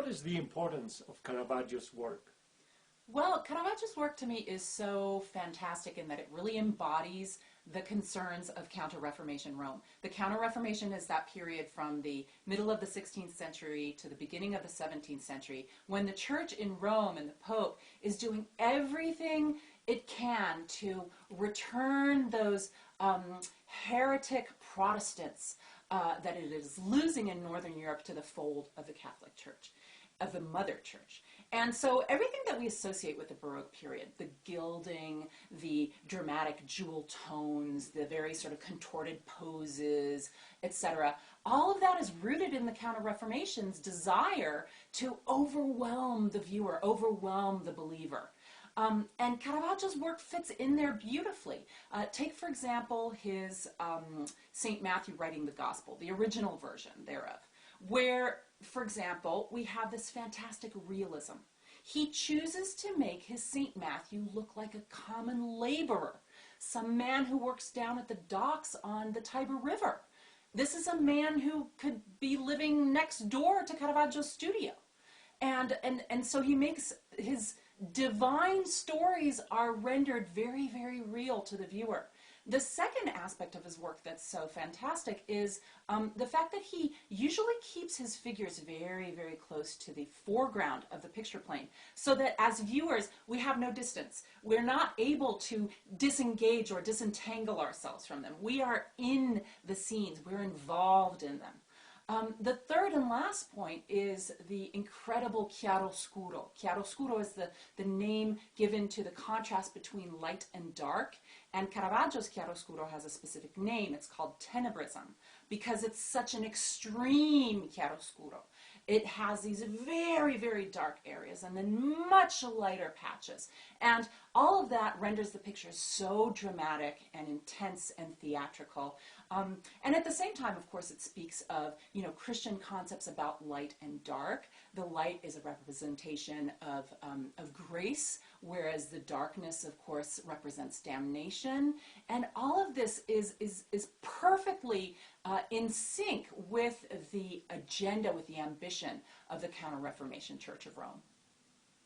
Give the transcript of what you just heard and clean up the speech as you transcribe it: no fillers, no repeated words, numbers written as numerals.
What is the importance of Caravaggio's work? Well, Caravaggio's work to me is so fantastic in that it really embodies the concerns of Counter-Reformation Rome. The Counter-Reformation is that period from the middle of the 16th century to the beginning of the 17th century, when the church in Rome and the Pope is doing everything it can to return those heretic Protestants that it is losing in Northern Europe to the fold of the Catholic Church, of the Mother Church. And so everything that we associate with the Baroque period, the gilding, the dramatic jewel tones, the very sort of contorted poses, etc., all of that is rooted in the Counter-Reformation's desire to overwhelm the viewer, overwhelm the believer. And Caravaggio's work fits in there beautifully. Take, for example, his St. Matthew writing the Gospel, the original version thereof, where, for example, we have this fantastic realism. He chooses to make his St. Matthew look like a common laborer, some man who works down at the docks on the Tiber River. This is a man who could be living next door to Caravaggio's studio. And so he makes his divine stories are rendered very, very real to the viewer. The second aspect of his work that's so fantastic is the fact that he usually keeps his figures very, very close to the foreground of the picture plane, so that as viewers, we have no distance. We're not able to disengage or disentangle ourselves from them. We are in the scenes. We're involved in them. The third and last point is the incredible chiaroscuro. Chiaroscuro is the name given to the contrast between light and dark, and Caravaggio's chiaroscuro has a specific name. It's called tenebrism, because it's such an extreme chiaroscuro. It has these very, very dark areas and then much lighter patches. And all of that renders the picture so dramatic and intense and theatrical. And at the same time, of course, it speaks of, Christian concepts about light and dark. The light is a representation of grace, whereas the darkness, of course, represents damnation. And all of this is perfectly in sync with the agenda, with the ambition of the Counter-Reformation Church of Rome.